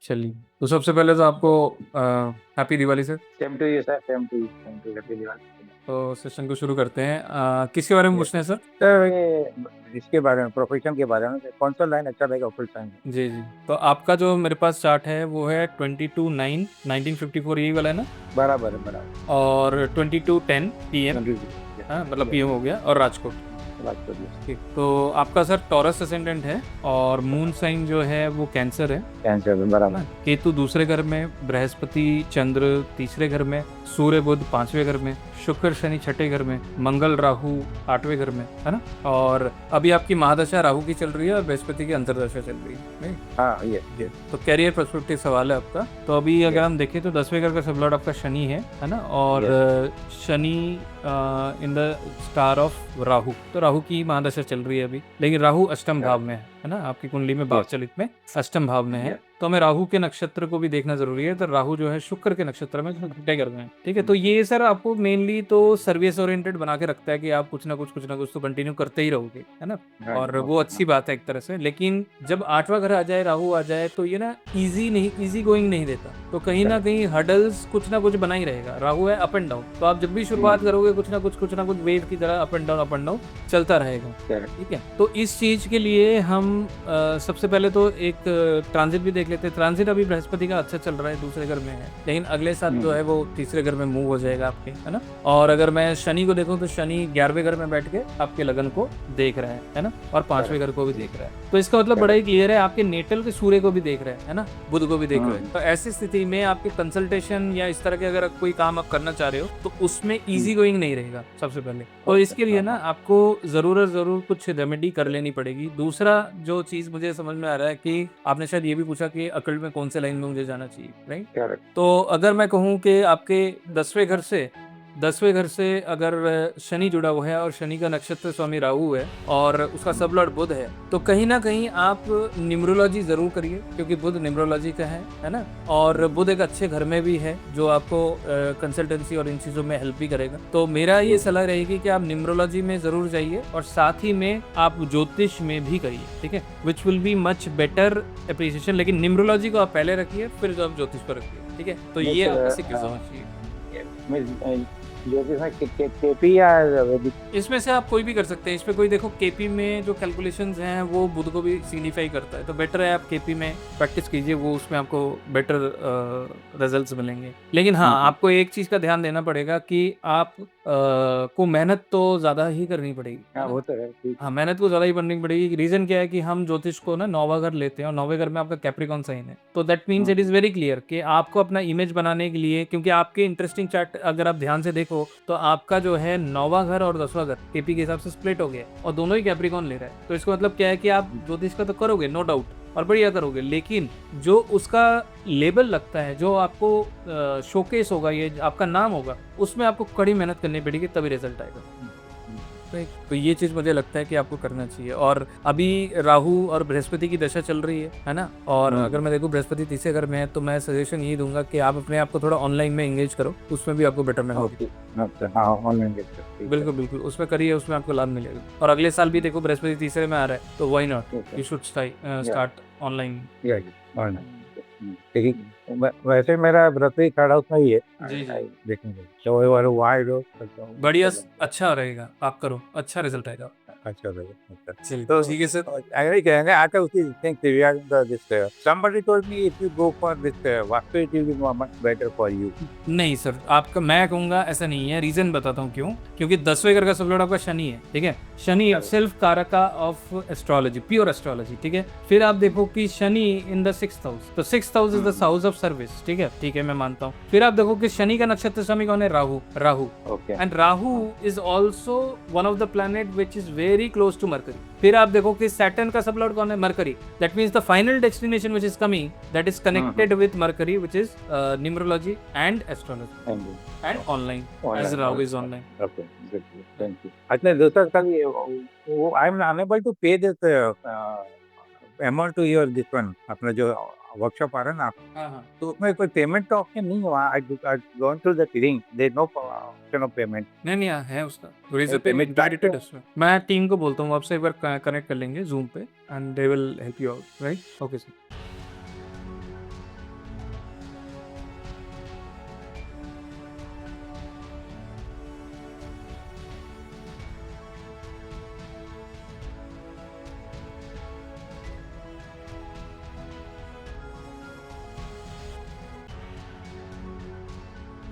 चलिए, तो सबसे पहले तो आपको happy Diwali sir. Same to you sir, same to you, same to happy Diwali. तो सेशन को शुरू करते हैं। किसके बारे में यस पूछना है सर? सर, ये इसके बारे में, प्रोफेशन के बारे में कौन सा लाइन अच्छा रहेगा फुल टाइम? जी जी। तो आपका जो मेरे पास चार्ट है वो है 22/9/1954, यही वाला है ना? बराबर है, बराबर। और 22/10 PM। 20। हाँ, मतलब यस। PM हो गया, और राजकोट। बात करिए। ठीक, तो आपका सर टॉरस असेंडेंट है, और मून साइन जो है वो कैंसर है कैंसर में ना? बराबर। केतु दूसरे घर में, बृहस्पति चंद्र तीसरे घर में, सूर्य बुध पांचवें घर में, शुक्र शनि छठे घर में, मंगल राहु आठवें घर में, है ना? और अभी आपकी महादशा राहु की चल रही है और बृहस्पति की अंतर्दशा चल रही है, नहीं? हाँ, यस यस तो कैरियर पर्सपेक्टिव सवाल है आपका। तो अभी अगर यस हम देखें तो 10वें घर का सबलॉर्ड आपका शनि है ना? और yes. Shani in the star of Rahu, तो राहु की महादशा चल रही है अभी, लेकिन राहु अष्टम भाव में है ना? आपकी कुंडली में भाव यस चलित में अष्टम भाव में है। यस। तो हमें राहु के नक्षत्र को भी देखना जरूरी है। तो राहु जो है शुक्र के नक्षत्र में छठे घर में है, ठीक है? तो ये सर आपको मेनली तो सर्विस ओरिएंटेड बना के रखता है कि आप कुछ ना कुछ तो कंटिन्यू करते ही रहोगे, है ना? और वो अच्छी बात है एक तरह से। लेकिन जब आठवां घर आ जाए, राहु आ जाए, तो ये ना इजी गोइंग नहीं देता। तो कहीं ना कहीं हडल्स कुछ ना कुछ बना ही रहेगा। राहु है अप एंड डाउन, तो आप जब भी शुरुआत करोगे कुछ ना कुछ वेव की तरह अप एंड डाउन चलता रहेगा, ठीक है? तो इस चीज के लिए हम सबसे पहले तो एक ट्रांजिट भी देख लेते हैं। ट्रांजिट अभी बृहस्पति का अच्छा चल रहा है, दूसरे घर में है, लेकिन अगले साल जो है वो तीसरे घर में मूव हो जाएगा आपके, है ना? और अगर मैं शनि को देखूं तो शनि 11वें घर में बैठ के आपके लगन को देख रहा है ना? और 5वें घर को भी देख रहा है। तो इसका मतलब बड़ा ही क्लियर है, आपके नेटल के सूर्य को भी देख रहा है ना? बुध को भी देख रहा है। तो ऐसी स्थिति में आपके कंसल्टेशन या इस तरह के अगर कोई काम आप करना चाह रहे हो तो उसमें इजी गोइंग नहीं रहेगा सबसे पहले। तो इसके लिए ना आपको जरूर कुछ रेमेडी कर लेनी पड़ेगी। दूसरा जो चीज मुझे समझ में आ रहा है कि आपने शायद ये भी पूछा कि अकल में कौन से लाइन में मुझे जाना चाहिए, राइट? तो अगर मैं कहूँ कि आपके 10वें घर से अगर शनि जुड़ा हुआ है और शनि का नक्षत्र स्वामी राहु है और उसका सबलॉर्ड बुध है, तो कहीं ना कहीं आप न्यूमरोलॉजी जरूर करिए, क्योंकि बुध न्यूमरोलॉजी का है ना? और बुध एक अच्छे घर में भी है जो आपको कंसल्टेंसी और इन चीजों में हेल्प भी करेगा। तो मेरा ये सलाह रहेगी कि आप न्यूमरोलॉजी में जरूर जाइए, और साथ ही में आप ज्योतिष में भी करिए, ठीक है? Which will be much better appreciation. लेकिन न्यूमरोलॉजी को आप पहले रखिए, फिर आप ज्योतिष पर रखिए, ठीक है? तो ये आप बेसिक समझ चाहिए। ज्योतिष में केपी या वैदिक? इसमें से आप कोई भी कर सकते हैं। इसमें कोई देखो, केपी में जो कैलकुलेशंस हैं वो बुध को भी सिग्निफाई करता है, तो बेटर है आप केपी में प्रैक्टिस कीजिए, वो उसमें आपको बेटर रिजल्ट्स मिलेंगे। लेकिन हाँ, आपको एक चीज का ध्यान देना पड़ेगा कि आप को मेहनत तो ज्यादा ही करनी पड़ेगी। हाँ, वो तो है, ठीक। हाँ, मेहनत को ज्यादा ही करनी पड़ेगी। रीजन क्या है कि हम ज्योतिष को ना 9वां घर लेते हैं, और 9वें घर में आपका कैप्रिकॉन साइन है। तो that means it is very clear कि आपको अपना इमेज बनाने के लिए, क्योंकि आपके इंटरेस्टिंग चार्ट अगर आप ध्यान से देखो तो आपका जो है 9वां घर और 10वां घर केपी के हिसाब से स्प्लिट हो गया है, और दोनों ही कैप्रिकॉन ले रहा है। तो इसका मतलब क्या है कि आप ज्योतिष का तो करोगे नो डाउट, और बढ़िया करोगे, लेकिन जो उसका लेबल लगता है, जो आपको शोकेस होगा, ये आपका नाम होगा, उसमें आपको कड़ी मेहनत करनी पड़ेगी, तभी रिजल्ट आएगा। तो ये चीज मुझे लगता है कि आपको करना चाहिए। और अभी राहु और बृहस्पति की दशा चल रही है ना? और अगर मैं देखूं बृहस्पति तीसरे घर में है, तो मैं सजेशन यही दूंगा कि आप अपने आप को थोड़ा ऑनलाइन में एंगेज करो, उसमें भी आपको बेटर मिलेगा। बिल्कुल बिल्कुल, उसमें करिए, उसमें आपको लाभ मिलेगा। और अगले साल भी देखो बृहस्पति तीसरे में आ रहा है, तो why not, you should start online. ठीक। वैसे मेरा बृहस्पति थर्ड हाउस में ही है। जी जी, देखेंगे तो वहाँ बढ़िया, अच्छा रहेगा, आप करो, अच्छा रिजल्ट आएगा। अच्छा रहेगा। चलिए तो ठीक है सर। अगर कहेंगे आता उसी things regarding this somebody told me if you go for this Vastu it will be much better for you. नहीं सर, आपका, मैं कहूंगा ऐसा नहीं है। रीजन बताता हूँ क्यों। क्योंकि 10वें घर का सबलॉर्ड आपका शनि है, ठीक है? शनि सेल्फ कारका ऑफ एस्ट्रोलॉजी, प्योर एस्ट्रोलॉजी, ठीक है? फिर आप देखो कि Shani in the 6th house, तो 6th house is the house of service, ठीक है? ठीक है, मैं मानता हूँ। फिर आप देखो कि शनि का नक्षत्र स्वामी कौन है? Rahu. And Rahu is also one of the planet which is very close to Mercury. फिर आप देखो कि सैटर्न का सबलॉर्ड कौन है? Mercury. That means the final destination which is coming, that is connected with Mercury, which is numerology and astrology and online, as Rahu is online. Okay, good. Thank you. अच्छा, दूसरा वो I am unable to pay this amount to your this one अपना जो workshop आ रहा है ना, हाँ, तो उसमें कोई पेमेंट का ऑप्शन नहीं है वहाँ? I gone through the thing, there is no option of payment. नहीं है उसका, तो इज पेमेंट इंटीग्रेटेड है उसमें। मैं टीम को बोलता हूँ आपसे एक बार कनेक्ट कर लेंगे जूम पे, and they will help you out, right? Okay sir.